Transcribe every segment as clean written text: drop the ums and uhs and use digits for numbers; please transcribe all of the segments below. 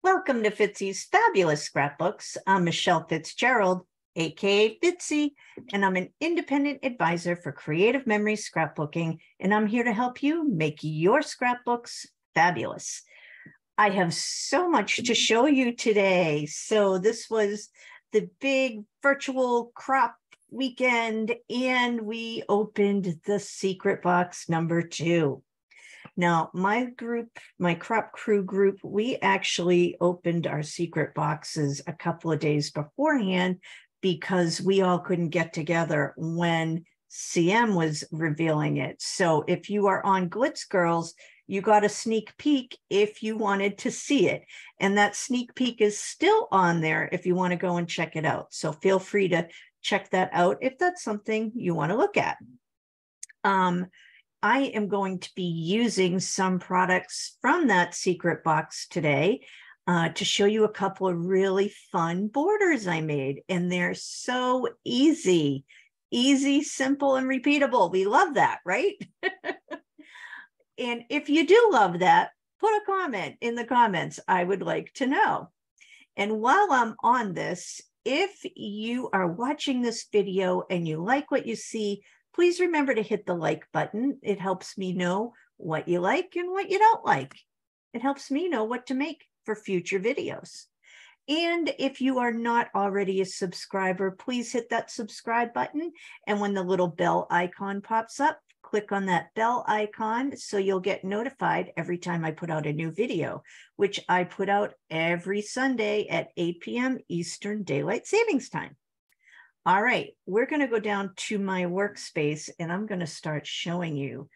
Welcome to Fitzy's Fabulous Scrapbooks. I'm Michelle Fitzgerald, aka Fitzy, and I'm an independent advisor for Creative Memory Scrapbooking, and I'm here to help you make your scrapbooks fabulous. I have so much to show you today. So this was the big virtual crop weekend, and we opened the secret box number 2. Now, my group, my crop crew group, we actually opened our secret boxes a couple of days beforehand because we all couldn't get together when CM was revealing it. So if you are on Glitz Girls, you got a sneak peek if you wanted to see it. And that sneak peek is still on there if you want to go and check it out. So feel free to check that out if that's something you want to look at. I am going to be using some products from that secret box today to show you a couple of really fun borders I made. And they're so easy, simple, and repeatable. We love that, right? And if you do love that, put a comment in the comments. I would like to know. And while I'm on this, if you are watching this video and you like what you see, please remember to hit the like button. It helps me know what you like and what you don't like. It helps me know what to make for future videos. And if you are not already a subscriber, please hit that subscribe button. And when the little bell icon pops up, click on that bell icon so you'll get notified every time I put out a new video, which I put out every Sunday at 8 p.m. Eastern Daylight Savings Time. All right, we're going to go down to my workspace and I'm going to start showing you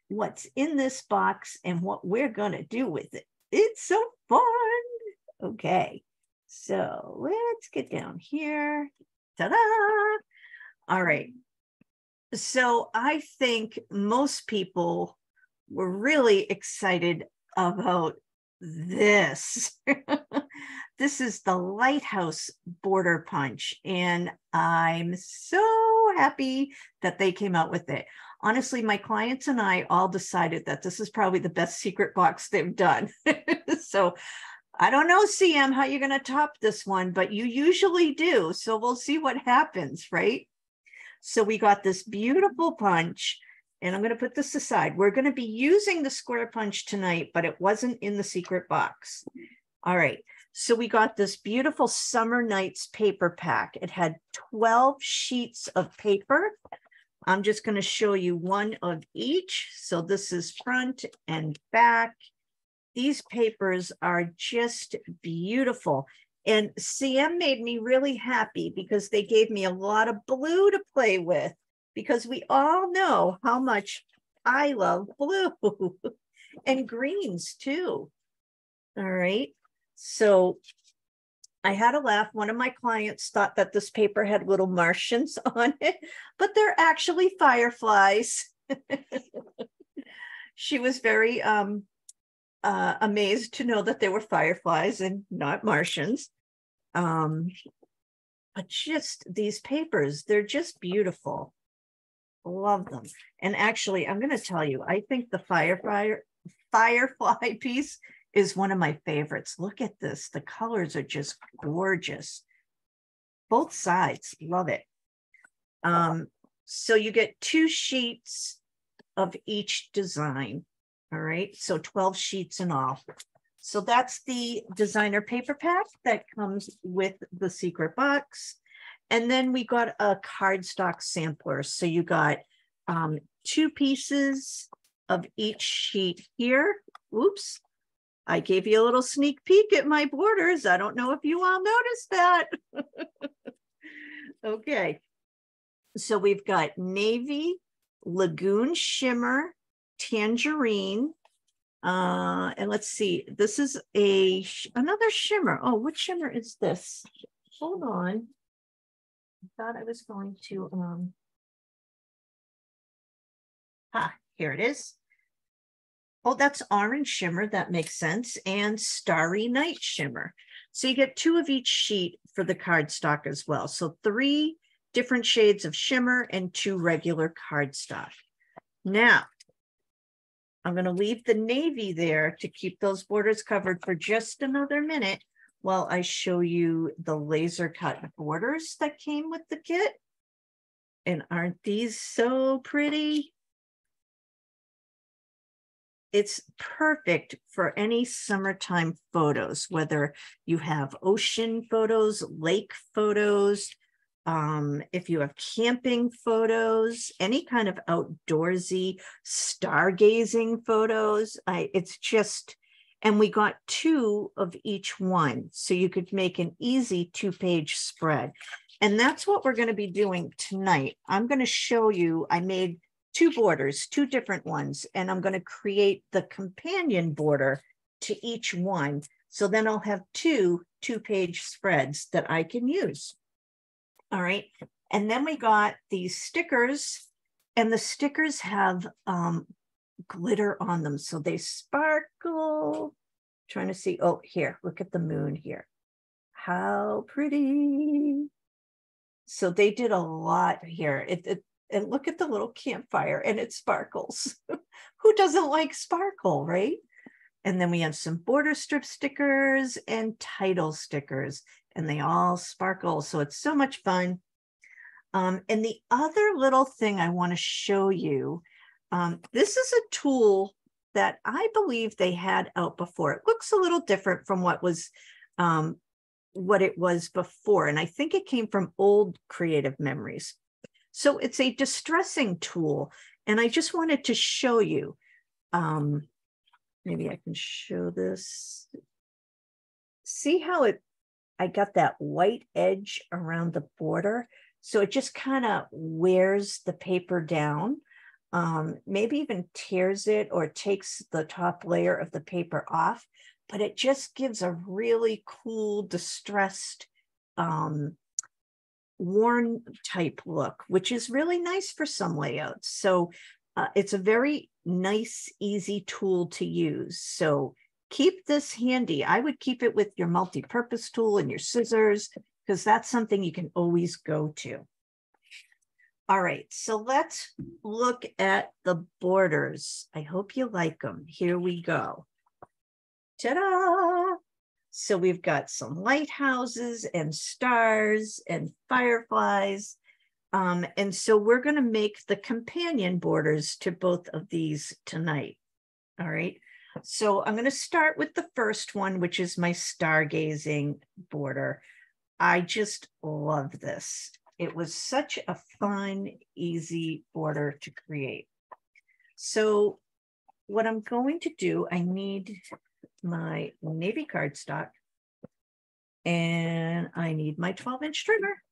what's in this box and what we're going to do with it. It's so fun. Okay, so let's get down here. Ta-da! All right, so I think most people were really excited about this. This is the Lighthouse Border Punch, and I'm so happy that they came out with it. Honestly, my clients and I all decided that this is probably the best secret box they've done. So I don't know, CM, how you're going to top this one, but you usually do. So we'll see what happens, right? So we got this beautiful punch, and I'm going to put this aside. We're going to be using the square punch tonight, but it wasn't in the secret box. All right. So we got this beautiful Summer Nights paper pack. It had 12 sheets of paper. I'm just going to show you one of each. So this is front and back. These papers are just beautiful. And CM made me really happy because they gave me a lot of blue to play with, because we all know how much I love blue and greens too. All right. So I had a laugh. One of my clients thought that this paper had little Martians on it, but they're actually fireflies. She was very amazed to know that they were fireflies and not Martians. But just these papers, they're just beautiful. Love them. And actually, I'm going to tell you, I think the firefly piece is one of my favorites. Look at this. The colors are just gorgeous. Both sides. Love it. So you get 2 sheets of each design. All right. So 12 sheets in all. So that's the designer paper pack that comes with the secret box. And then we got a cardstock sampler. So you got 2 pieces of each sheet here. Oops. I gave you a little sneak peek at my borders. I don't know if you all noticed that. Okay. So we've got navy, lagoon shimmer, tangerine. And let's see, this is another shimmer. Oh, what shimmer is this? Hold on. I thought I was going to, here it is. Oh, that's orange shimmer. That makes sense. And starry night shimmer. So you get 2 of each sheet for the cardstock as well. So 3 different shades of shimmer and 2 regular cardstock. Now, I'm going to leave the navy there to keep those borders covered for just another minute while I show you the laser cut borders that came with the kit. And aren't these so pretty? It's perfect for any summertime photos, whether you have ocean photos, lake photos, if you have camping photos, any kind of outdoorsy stargazing photos. It's just, and we got 2 of each one, so you could make an easy 2-page spread. And that's what we're going to be doing tonight. I'm going to show you, I made 2 borders, 2 different ones, and I'm going to create the companion border to each one. So then I'll have 2 2-page spreads that I can use. All right. And then we got these stickers, and the stickers have glitter on them. So they sparkle. Trying to see. Oh, here, look at the moon here. How pretty. So they did a lot here. And look at the little campfire, and it sparkles. Who doesn't like sparkle, right? And then we have some border strip stickers and title stickers, and they all sparkle. So it's so much fun. And the other little thing I want to show you, this is a tool that I believe they had out before. It looks a little different from what it was before. And I think it came from old Creative Memories. So it's a distressing tool. And I just wanted to show you, maybe I can show this. See how I got that white edge around the border. So it just kind of wears the paper down, maybe even tears it or takes the top layer of the paper off, but it just gives a really cool, distressed, worn type look, which is really nice for some layouts. So it's a very nice, easy tool to use. So keep this handy. I would keep it with your multi-purpose tool and your scissors, because that's something you can always go to. All right, so let's look at the borders. I hope you like them. Here we go. Ta-da! So we've got some lighthouses and stars and fireflies. And so we're going to make the companion borders to both of these tonight. All right. So I'm going to start with the first one, which is my stargazing border. I just love this. It was such a fun, easy border to create. So what I'm going to do, I need my navy cardstock, and I need my 12-inch trimmer.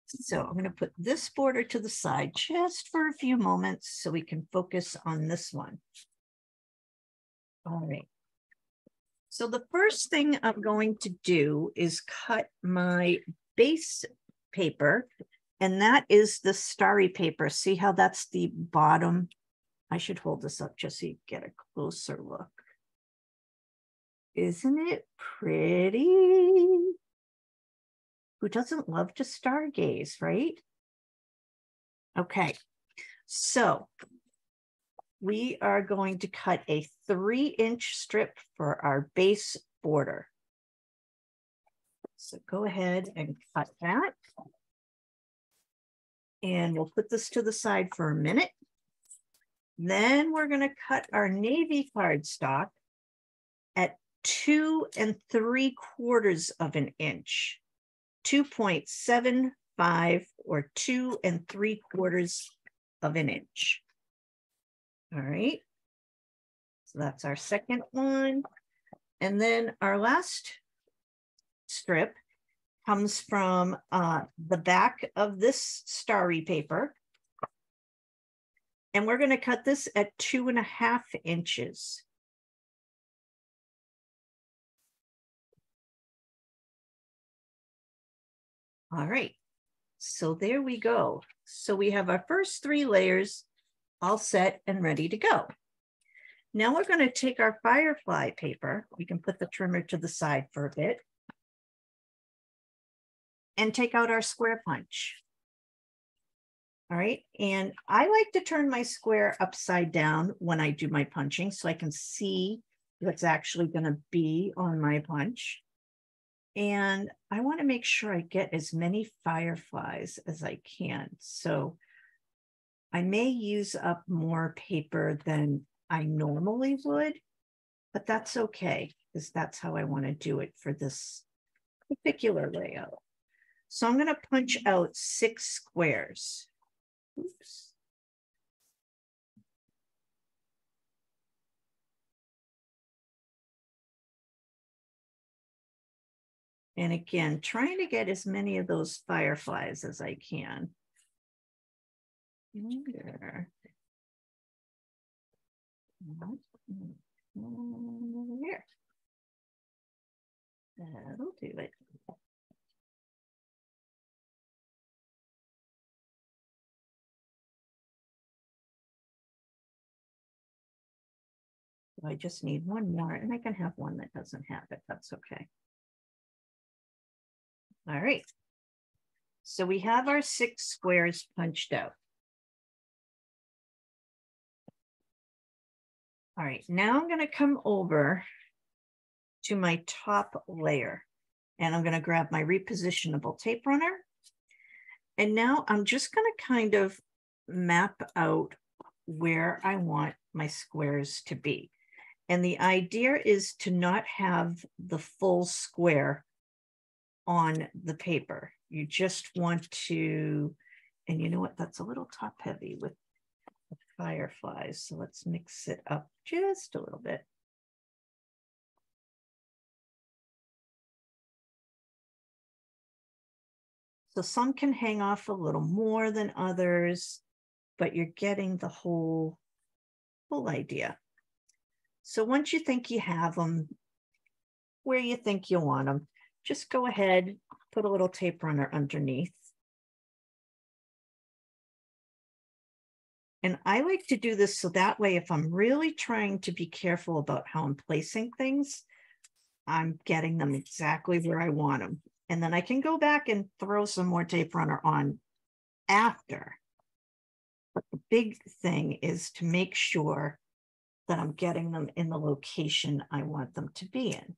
So I'm going to put this border to the side just for a few moments so we can focus on this one. All right. So the first thing I'm going to do is cut my base paper, and that is the starry paper. See how that's the bottom? I should hold this up just so you get a closer look. Isn't it pretty? Who doesn't love to stargaze, right? Okay, so we are going to cut a 3-inch strip for our base border. So go ahead and cut that. And we'll put this to the side for a minute. Then we're going to cut our navy cardstock at 2 3/4 of an inch, 2.75 or 2 3/4 of an inch. All right. So that's our second one. And then our last strip comes from the back of this starry paper. And we're going to cut this at 2.5 inches. All right, so there we go. So we have our first 3 layers all set and ready to go. Now we're going to take our firefly paper. We can put the trimmer to the side for a bit and take out our square punch. All right. And I like to turn my square upside down when I do my punching so I can see what's actually going to be on my punch. And I want to make sure I get as many fireflies as I can. So I may use up more paper than I normally would, but that's okay because that's how I want to do it for this particular layout. So I'm going to punch out 6 squares. Oops. And again, trying to get as many of those fireflies as I can. Here. Here. That'll do it. I just need one more, and I can have one that doesn't have it. That's okay. All right. So we have our 6 squares punched out. All right, now I'm going to come over to my top layer, and I'm going to grab my repositionable tape runner. And now I'm just going to kind of map out where I want my squares to be. And the idea is to not have the full square on the paper. You just want to, and you know what, that's a little top heavy with the fireflies. So let's mix it up just a little bit. So some can hang off a little more than others, but you're getting the whole idea. So once you think you have them where you think you want them, just go ahead, put a little tape runner underneath. And I like to do this so that way, if I'm really trying to be careful about how I'm placing things, I'm getting them exactly where I want them. And then I can go back and throw some more tape runner on after. But the big thing is to make sure that I'm getting them in the location I want them to be in.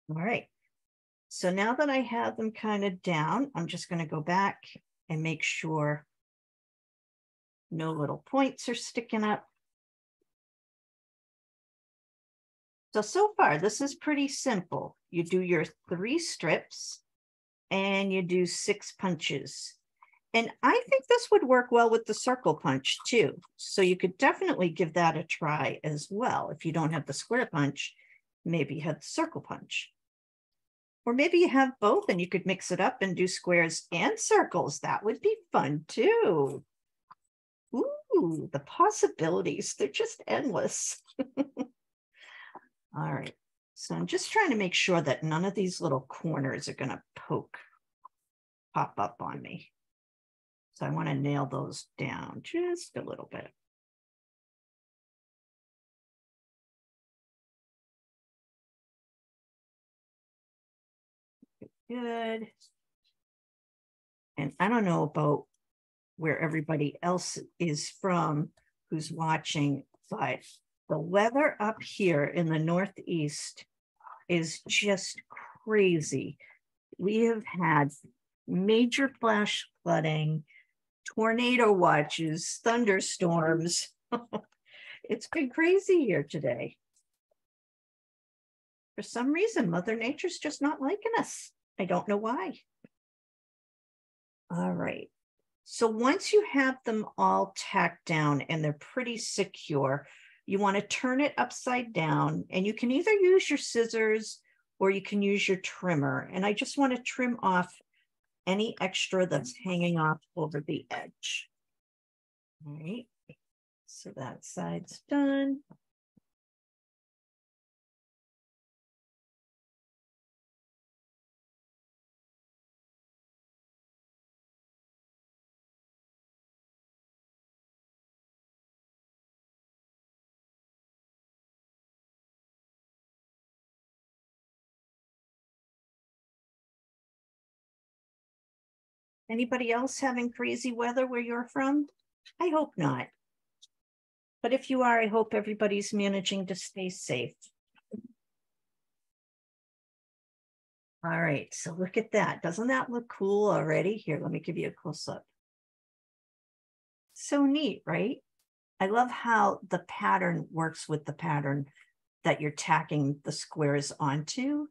All right. So now that I have them kind of down, I'm just going to go back and make sure no little points are sticking up. So far, this is pretty simple. You do your 3 strips and you do 6 punches. And I think this would work well with the circle punch too. So you could definitely give that a try as well. If you don't have the square punch, maybe you have the circle punch. Or maybe you have both and you could mix it up and do squares and circles. That would be fun too. Ooh, the possibilities, they're just endless. All right, so I'm just trying to make sure that none of these little corners are going to pop up on me. So I want to nail those down just a little bit. Good. And I don't know about where everybody else is from who's watching, but the weather up here in the Northeast is just crazy. We have had major flash flooding, tornado watches, thunderstorms. It's been crazy here today. For some reason, Mother Nature's just not liking us. I don't know why. All right. So once you have them all tacked down and they're pretty secure, you want to turn it upside down, and you can either use your scissors or you can use your trimmer. And I just want to trim off any extra that's hanging off over the edge. All right. So that side's done. Anybody else having crazy weather where you're from? I hope not. But if you are, I hope everybody's managing to stay safe. All right, so look at that. Doesn't that look cool already? Here, let me give you a close-up. So neat, right? I love how the pattern works with the pattern that you're tacking the squares onto.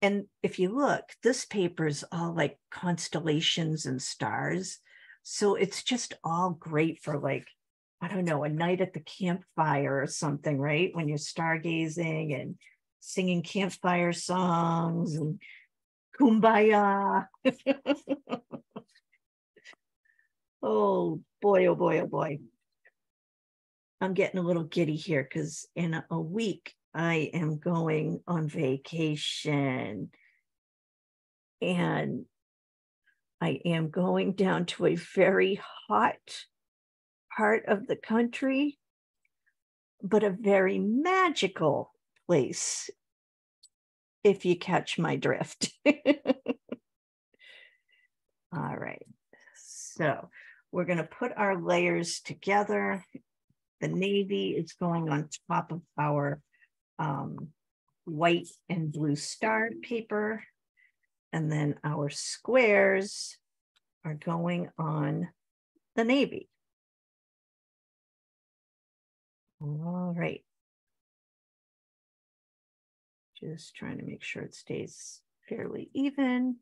And if you look, this paper is all like constellations and stars. So it's just all great for, like, I don't know, a night at the campfire or something, right? When you're stargazing and singing campfire songs and kumbaya. Oh boy, oh boy, oh boy. I'm getting a little giddy here because in a week I am going on vacation, and I am going down to a very hot part of the country, but a very magical place, if you catch my drift. All right, so we're going to put our layers together. The navy is going on top of our white and blue star paper. And then our squares are going on the navy. All right. Just trying to make sure it stays fairly even.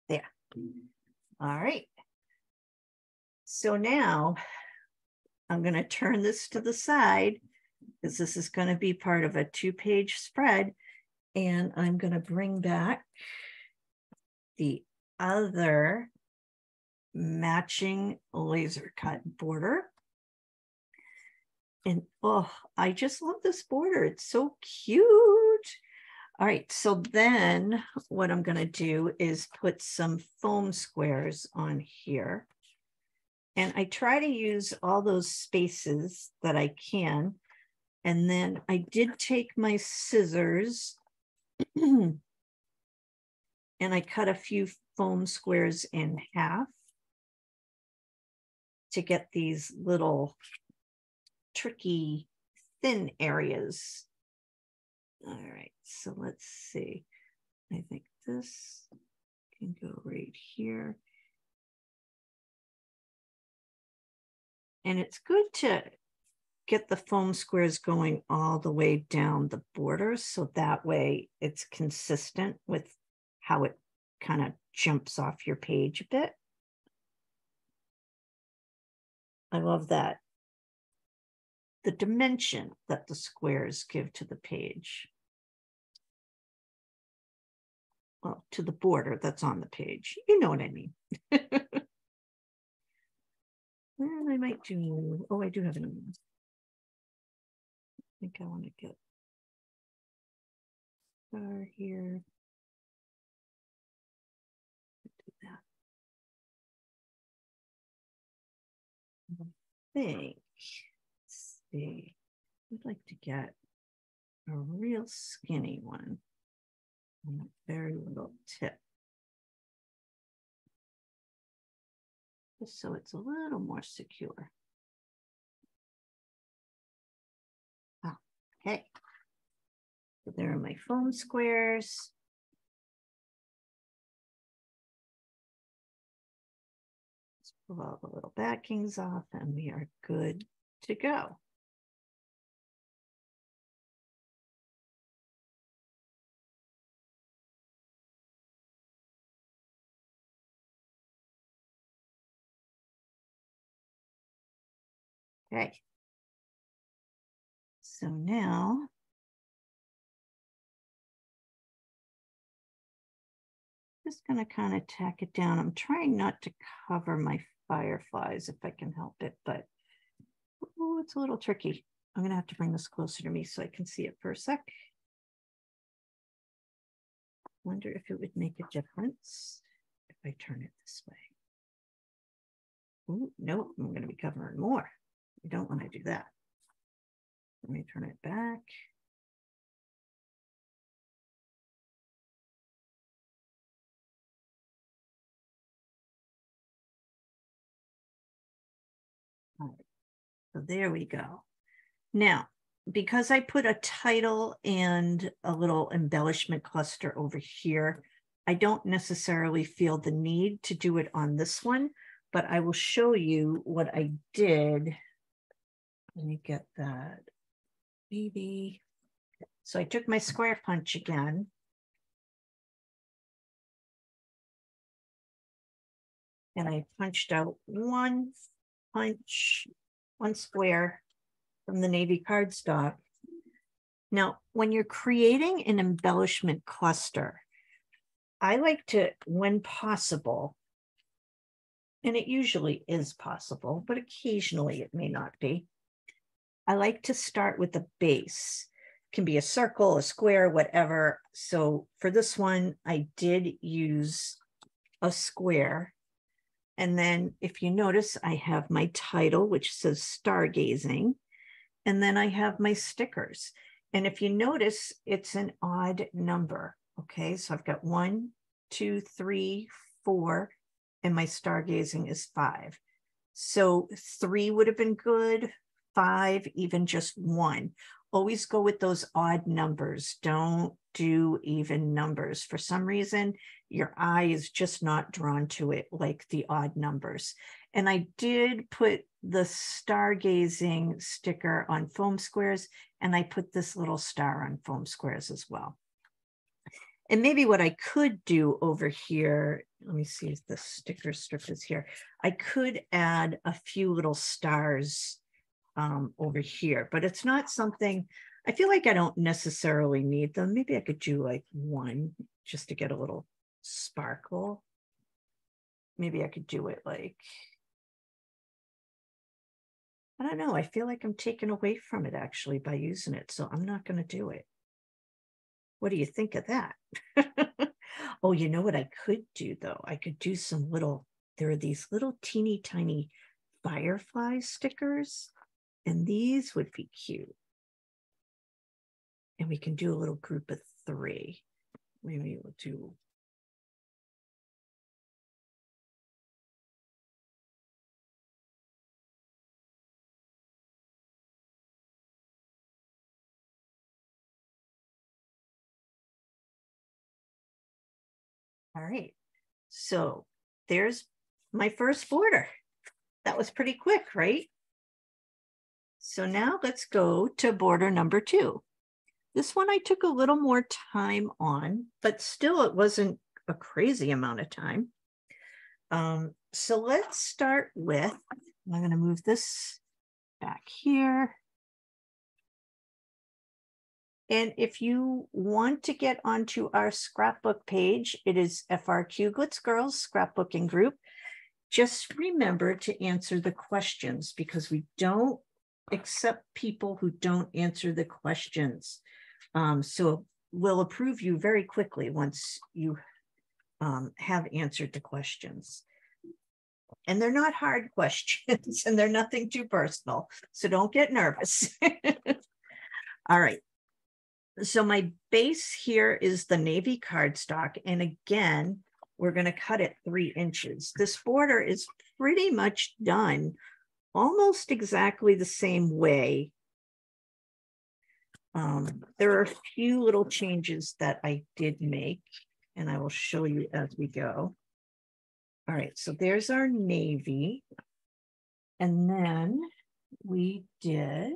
There. All right. So now I'm going to turn this to the side because this is going to be part of a 2-page spread. And I'm going to bring back the other matching laser cut border. And oh, I just love this border. It's so cute. All right, so then what I'm going to do is put some foam squares on here. And I try to use all those spaces that I can. And then I did take my scissors and I cut a few foam squares in half to get these little tricky thin areas. All right, so let's see. I think this can go right here. And it's good to get the foam squares going all the way down the border, so that way it's consistent with how it kind of jumps off your page a bit. I love that. The dimension that the squares give to the page. Well, to the border that's on the page. You know what I mean. And I might do, oh, I do have an email. I think I want to get star here. Do that. I think, let's see, I'd like to get a real skinny one on a very little tip. Just so it's a little more secure. Okay. So there are my foam squares. Let's pull all the little backings off and we are good to go. Okay. So now just going to kind of tack it down. I'm trying not to cover my fireflies if I can help it, but oh, it's a little tricky. I'm going to have to bring this closer to me so I can see it for a sec. Wonder if it would make a difference if I turn it this way. Ooh, nope, I'm going to be covering more. I don't want to do that. Let me turn it back. All right. So there we go. Now, because I put a title and a little embellishment cluster over here, I don't necessarily feel the need to do it on this one, but I will show you what I did. Let me get that, maybe. So I took my square punch again. And I punched out one square from the navy cardstock. Now, when you're creating an embellishment cluster, I like to, when possible, and it usually is possible, but occasionally it may not be, I like to start with the base. It can be a circle, a square, whatever. So for this one, I did use a square. And then if you notice, I have my title, which says Stargazing. And then I have my stickers. And if you notice, it's an odd number. Okay, so I've got 1, 2, 3, 4, and my stargazing is 5. So 3 would have been good, 5, even just 1. Always go with those odd numbers. Don't do even numbers. For some reason, your eye is just not drawn to it like the odd numbers. And I did put the stargazing sticker on foam squares, and I put this little star on foam squares as well. And maybe what I could do over here, let me see if the sticker strip is here. I could add a few little stars over here, but it's not something, I feel like I don't necessarily need them. Maybe I could do like 1 just to get a little sparkle. Maybe I could do it like, I don't know. I feel like I'm taken away from it actually by using it. So I'm not going to do it. What do you think of that? Oh, you know what I could do though? I could do some little, there are these little teeny tiny firefly stickers, and these would be cute. And we can do a little group of 3. Maybe we'll do. All right, so there's my first border. That was pretty quick, right? So now let's go to border number 2. This one I took a little more time on, but still it wasn't a crazy amount of time. So let's start with, I'm going to move this back here. And if you want to get onto our scrapbook page, it is FRQ Glitz Girls Scrapbooking Group. Just remember to answer the questions, because we don't accept people who don't answer the questions. So we'll approve you very quickly once you have answered the questions. And they're not hard questions, and they're nothing too personal. So don't get nervous. All right. So my base here is the navy cardstock. And again, we're going to cut it 3 inches. This border is pretty much done almost exactly the same way. There are a few little changes that I did make, and I will show you as we go. All right, so there's our navy. And then we did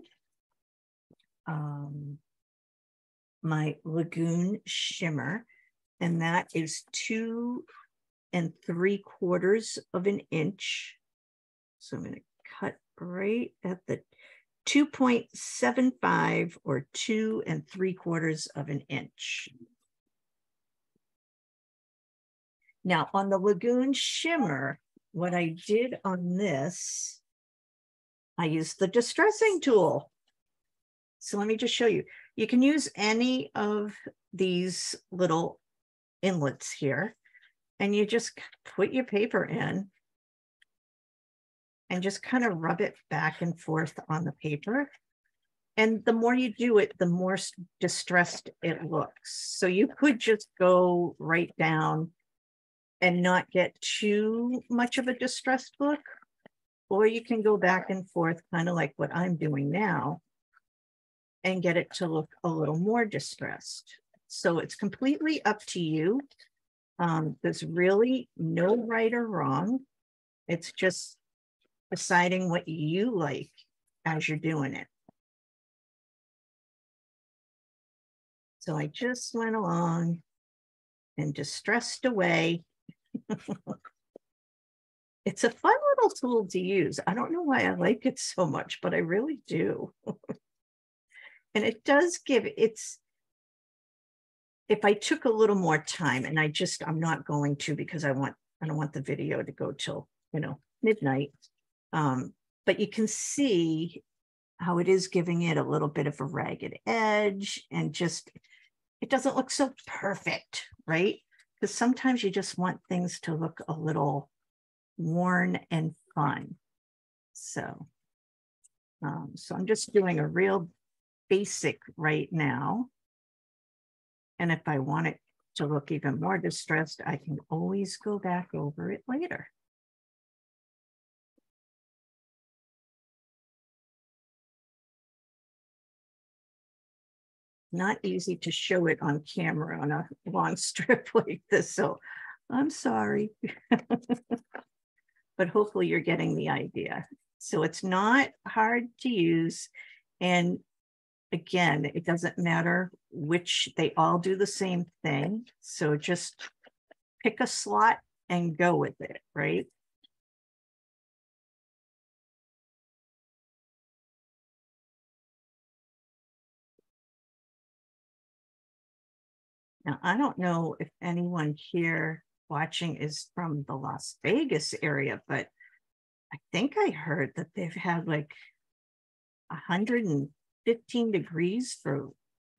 my Lagoon shimmer, and that is 2 3/4 of an inch. So I'm going to cut right at the 2.75 or 2 3/4 of an inch. Now on the Lagoon shimmer, what I did on this, I used the distressing tool. So let me just show you. You can use any of these little inlets here, and you just put your paper in and just kind of rub it back and forth on the paper. And the more you do it, the more distressed it looks. So you could just go right down and not get too much of a distressed look, or you can go back and forth, kind of like what I'm doing now, and get it to look a little more distressed. So it's completely up to you. There's really no right or wrong. It's just deciding what you like as you're doing it. So I just went along and distressed away. It's a fun little tool to use. I don't know why I like it so much, but I really do. And it does give, if I took a little more time, and I'm not going to, because I don't want the video to go till, midnight. But you can see how it is giving it a little bit of a ragged edge, and just, it doesn't look so perfect, right? Because sometimes you just want things to look a little worn and fun. So, so I'm just doing a real basic right now. And if I want it to look even more distressed, I can always go back over it later. Not easy to show it on camera on a long strip like this, so I'm sorry. But hopefully you're getting the idea. So it's not hard to use. And again, it doesn't matter which, they all do the same thing. So just pick a slot and go with it, right? Now, I don't know if anyone here watching is from the Las Vegas area, but I think I heard that they've had like 115 degrees for,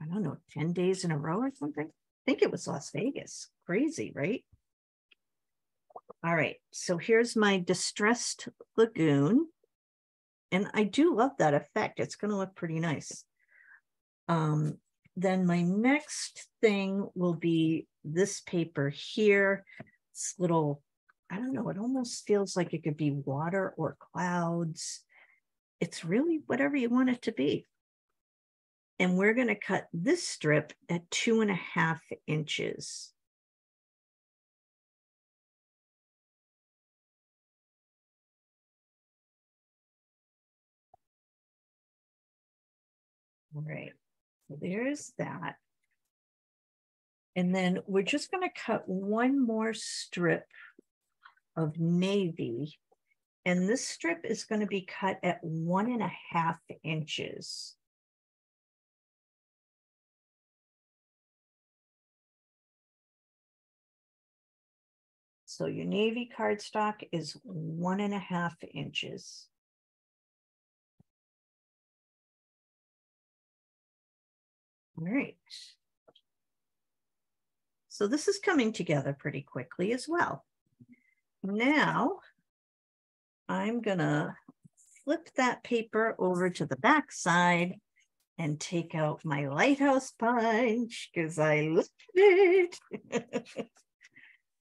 I don't know, 10 days in a row or something. I think it was Las Vegas. Crazy, right? All right, so here's my distressed lagoon. And I do love that effect. It's going to look pretty nice. Then my next thing will be this paper here. It's little, I don't know, it almost feels like it could be water or clouds. It's really whatever you want it to be. And we're going to cut this strip at 2.5 inches. All right, so there's that. And then we're just going to cut one more strip of navy. And this strip is going to be cut at 1.5 inches. So your navy cardstock is 1.5 inches. All right. So this is coming together pretty quickly as well. Now, I'm gonna flip that paper over to the back side and take out my Lighthouse Punch because I love it.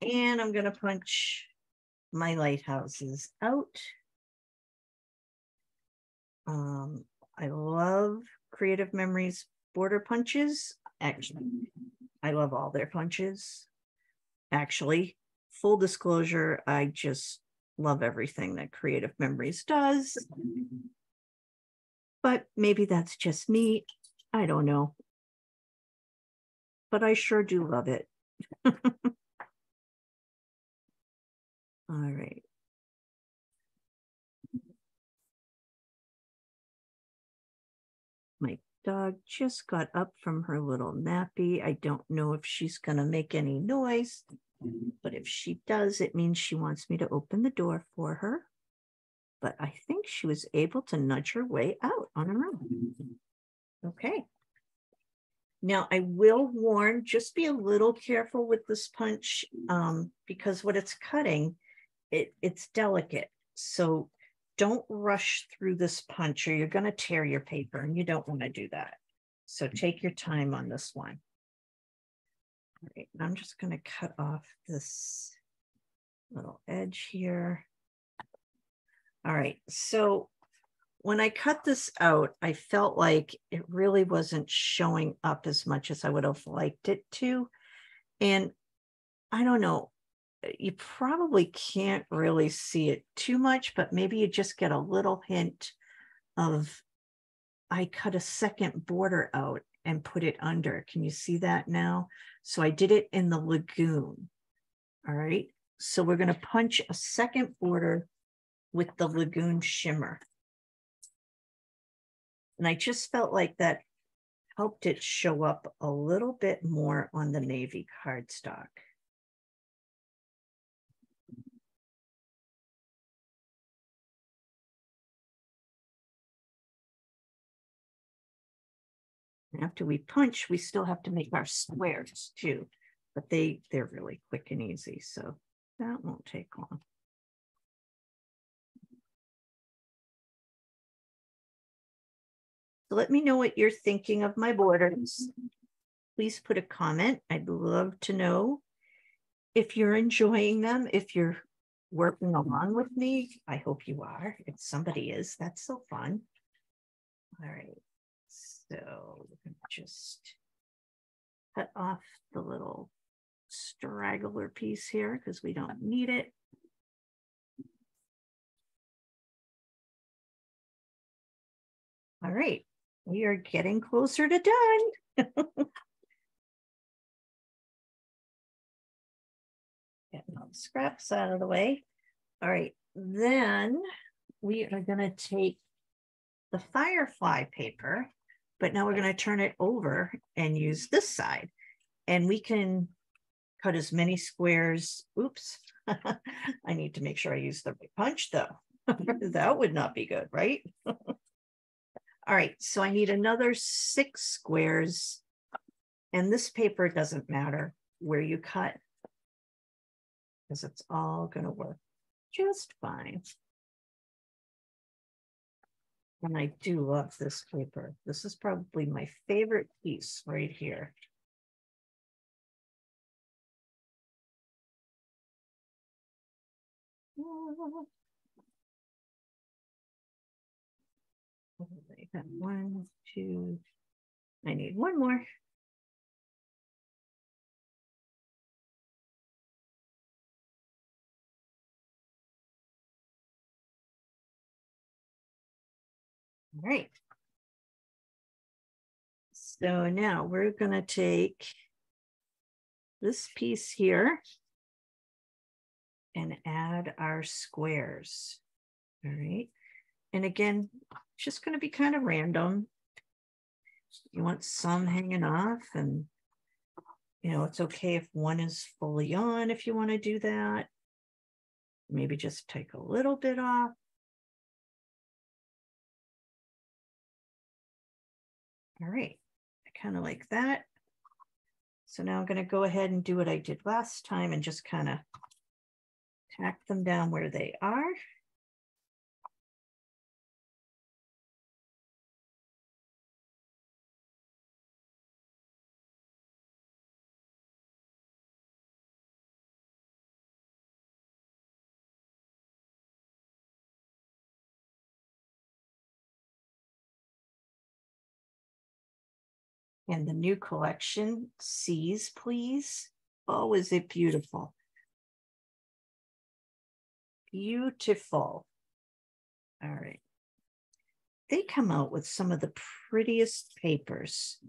And I'm gonna punch my lighthouses out. I love Creative Memories border punches. Actually, I love all their punches. Actually, full disclosure, I just love everything that Creative Memories does. But maybe that's just me. I don't know. But I sure do love it. All right. My dog just got up from her little nappy. I don't know if she's going to make any noise, but if she does, it means she wants me to open the door for her. But I think she was able to nudge her way out on her own. Okay. Now I will warn, just be a little careful with this punch because what it's cutting, it's delicate. So don't rush through this punch or you're going to tear your paper, and you don't want to do that. So take your time on this one. All right, I'm just going to cut off this little edge here. All right, so when I cut this out, I felt like it really wasn't showing up as much as I would have liked it to. And I don't know, you probably can't really see it too much, but maybe you just get a little hint of, I cut a second border out and put it under. Can you see that now? So I did it in the Lagoon. All right, so we're going to punch a second border with the Lagoon shimmer. And I just felt like that helped it show up a little bit more on the navy cardstock. After we punch, we still have to make our squares too, but they're really quick and easy, so that won't take long. So let me know what you're thinking of my borders. Please put a comment. I'd love to know if you're enjoying them, if you're working along with me. I hope you are. If somebody is, that's so fun. All right, so we're gonna just cut off the little straggler piece here because we don't need it. All right, we are getting closer to done. Getting all the scraps out of the way. All right, then we are going to take the firefly paper, but now we're going to turn it over and use this side. And we can cut as many squares. Oops, I need to make sure I use the right punch though. That would not be good, right? All right, so I need another 6 squares. And this paper doesn't matter where you cut, because it's all going to work just fine. And I do love this paper. This is probably my favorite piece right here. I got 1, 2. I need one more. All right. So now we're going to take this piece here and add our squares. All right. And again, just going to be kind of random. You want some hanging off, and you know, it's okay if one is fully on if you want to do that. Maybe just take a little bit off. All right, I kind of like that. So now I'm going to go ahead and do what I did last time and just kind of tack them down where they are. And the new collection, Seize Please. Oh, is it beautiful? Beautiful. All right. They come out with some of the prettiest papers.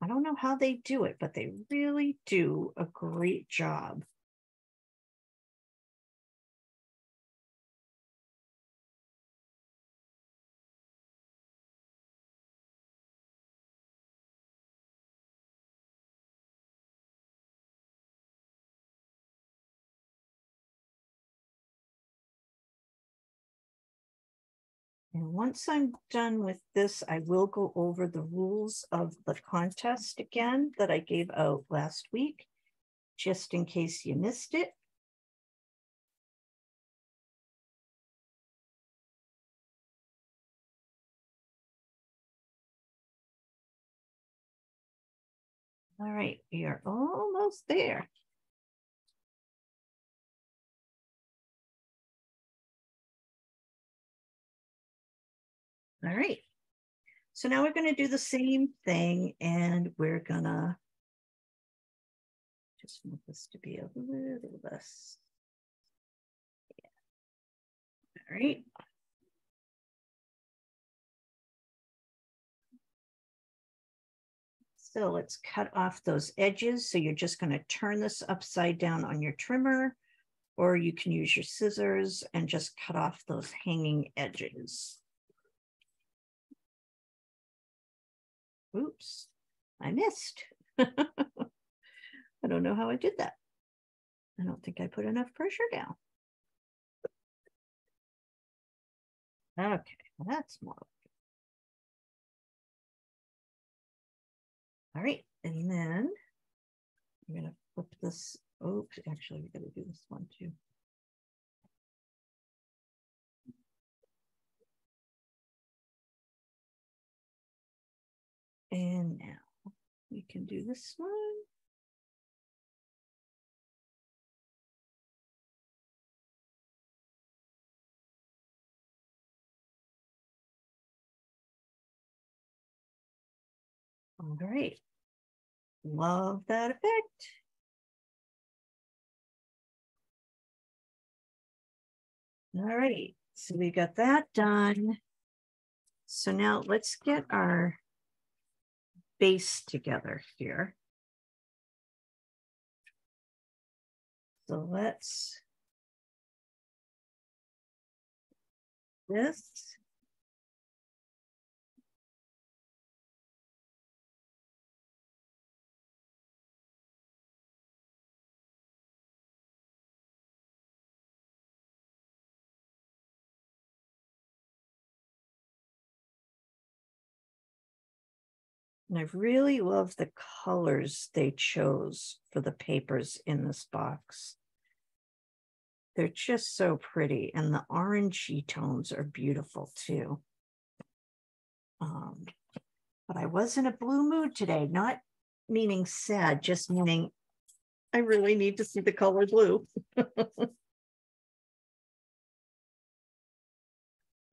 I don't know how they do it, but they really do a great job. And once I'm done with this, I will go over the rules of the contest again that I gave out last week, just in case you missed it. All right, we are almost there. All right. So now we're going to do the same thing, and we're going to just want this to be a little less. Yeah. All right. So let's cut off those edges. So you're just going to turn this upside down on your trimmer, or you can use your scissors and just cut off those hanging edges. Oops, I missed. I don't know how I did that. I don't think I put enough pressure down. Okay, that's more. All right, and then I'm gonna flip this. Oops, actually, we gotta do this one too. And now we can do this one. All right. Love that effect. All right, so we got that done. So now let's get our base together here. So let's this. And I really love the colors they chose for the papers in this box. They're just so pretty. And the orangey tones are beautiful too. But I was in a blue mood today, not meaning sad, just meaning I really need to see the color blue.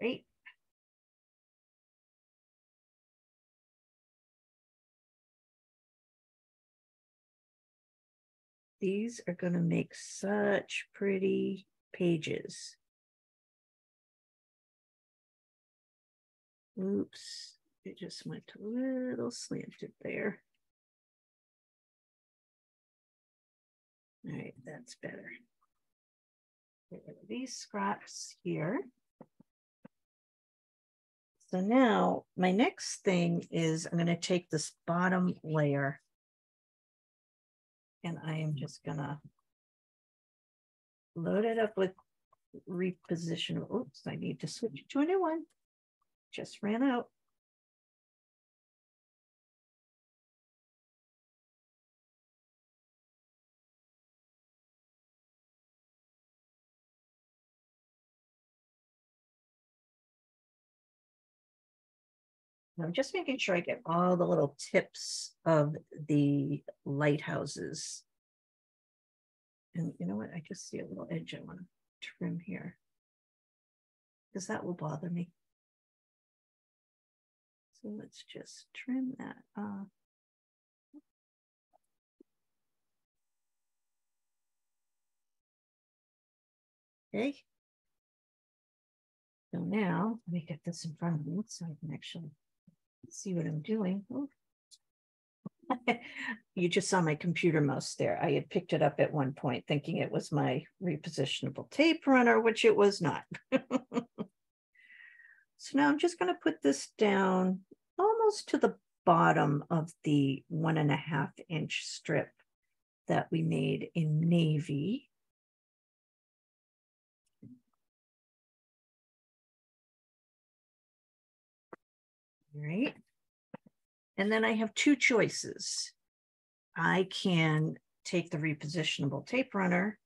Right. These are going to make such pretty pages. Oops, it just went a little slanted there. All right, that's better. Get rid of these scraps here. So now my next thing is I'm going to take this bottom layer and I am just going to load it up with reposition. Oops, I need to switch to a new one. Just ran out. I'm just making sure I get all the little tips of the lighthouses. And you know what? I just see a little edge I want to trim here because that will bother me. So let's just trim that off. Okay. So now let me get this in front of me so I can actually see what I'm doing. Oh. You just saw my computer mouse there. I had picked it up at one point thinking it was my repositionable tape runner, which it was not. So now I'm just going to put this down almost to the bottom of the 1.5 inch strip that we made in navy. All right. And then I have two choices. I can take the repositionable tape runner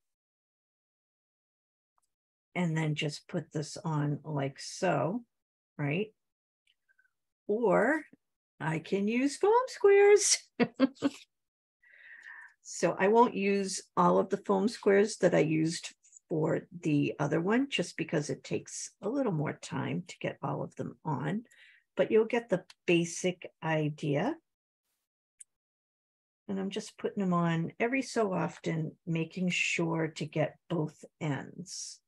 and then just put this on like so, right? Or I can use foam squares. So I won't use all of the foam squares that I used for the other one, just because it takes a little more time to get all of them on, but you'll get the basic idea. And I'm just putting them on every so often, making sure to get both ends,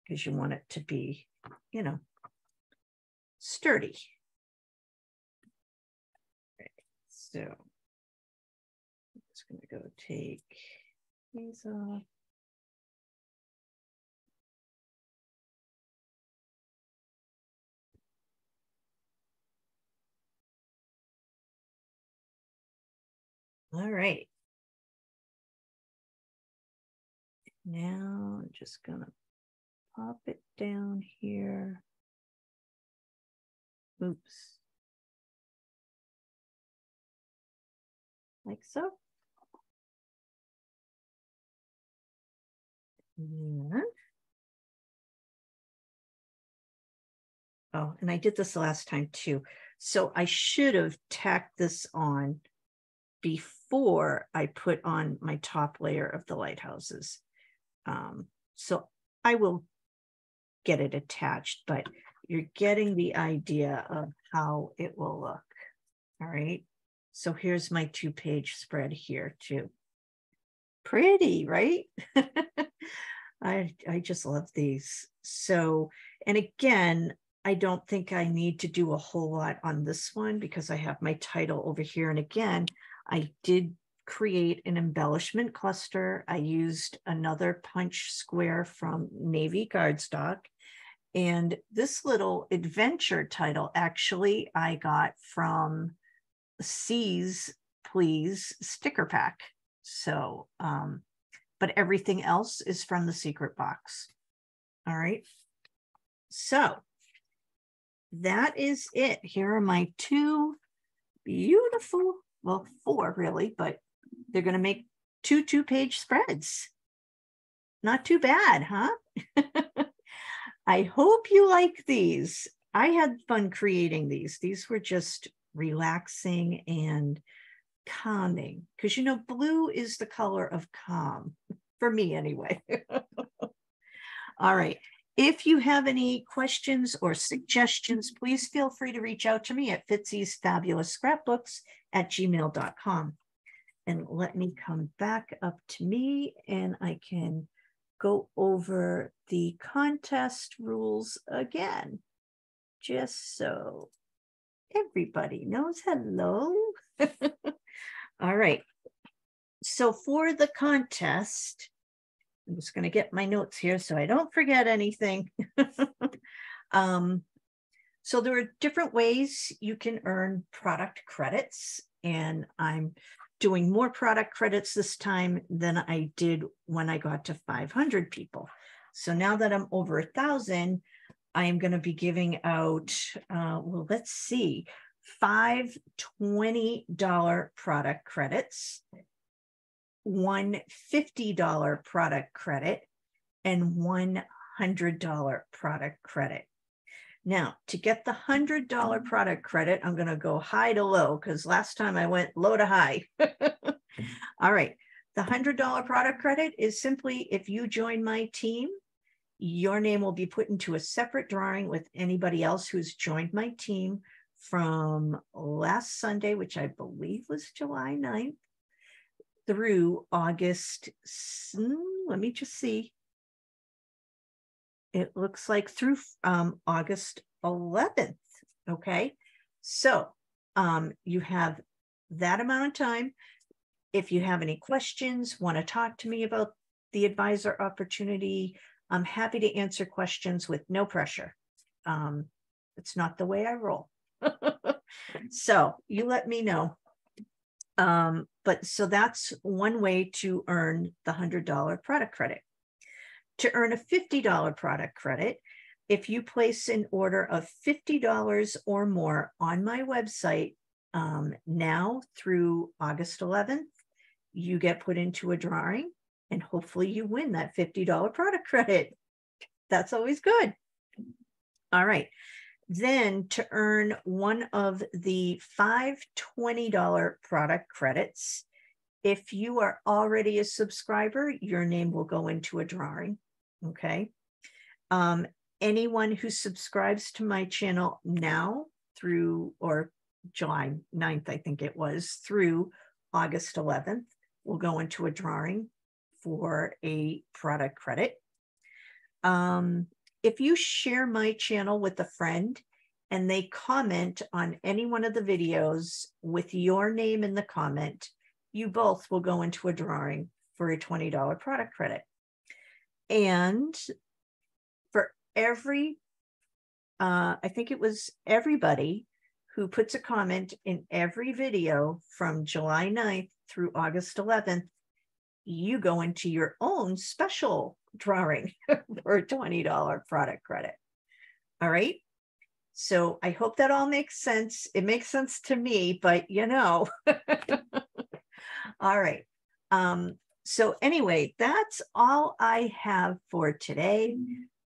because you want it to be, you know, sturdy. Right. So I'm just going to go take these off. All right. Now I'm just going to pop it down here. Oops. Like so. And, oh, and I did this the last time too. So I should have tacked this on before I put on my top layer of the lighthouses. So I will get it attached, but you're getting the idea of how it will look. All right. So here's my 2-page spread here too. Pretty, right? I just love these. So, and again, I don't think I need to do a whole lot on this one because I have my title over here. And again, I did create an embellishment cluster. I used another punch square from Navy cardstock. And this little adventure title, actually, I got from C's Please sticker pack. So, but everything else is from the secret box. All right. So that is it. Here are my 2 beautiful, well, 4 really, but they're going to make 2 2-page spreads. Not too bad, huh? I hope you like these. I had fun creating these. These were just relaxing and calming, because you know, blue is the color of calm for me anyway. All right. If you have any questions or suggestions, please feel free to reach out to me at fitzy'sfabulousScrapbooks@gmail.com. And let me come back up to me and I can go over the contest rules again, just so everybody knows. Hello. All right. So for the contest, I'm just going to get my notes here so I don't forget anything. So there are different ways you can earn product credits, and I'm doing more product credits this time than I did when I got to 500 people. So now that I'm over 1,000, I am going to be giving out, well, let's see, 5 $20 product credits, 1 $50 product credit, and 1 $100 product credit. Now, to get the $100 product credit, I'm going to go high to low, because last time I went low to high. All right. The $100 product credit is simply if you join my team, your name will be put into a separate drawing with anybody else who's joined my team from last Sunday, which I believe was July 9th, through August, let me just see. It looks like through August 11th. Okay. So you have that amount of time. If you have any questions, want to talk to me about the advisor opportunity, I'm happy to answer questions with no pressure. It's not the way I roll. So you let me know. But so that's one way to earn the $100 product credit. To earn a $50 product credit, if you place an order of $50 or more on my website now through August 11th, you get put into a drawing and hopefully you win that $50 product credit. That's always good. All right. Then to earn one of the 5 $20 product credits, If you are already a subscriber, your name will go into a drawing. Okay. Anyone who subscribes to my channel now through, or July 9th, I think it was, through August 11th, will go into a drawing for a product credit. If you share my channel with a friend and they comment on any one of the videos with your name in the comment, you both will go into a drawing for a $20 product credit. And for every, I think it was everybody who puts a comment in every video from July 9th through August 11th, you go into your own special drawing for a $20 product credit. All right. So I hope that all makes sense. It makes sense to me, but you know. All right. So anyway, that's all I have for today.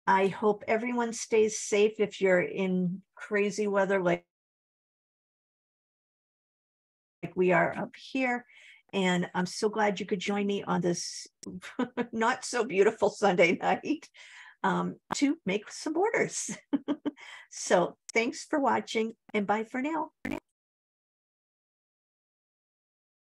I hope everyone stays safe if you're in crazy weather like we are up here. And I'm so glad you could join me on this not so beautiful Sunday night to make some orders. So thanks for watching, and bye for now.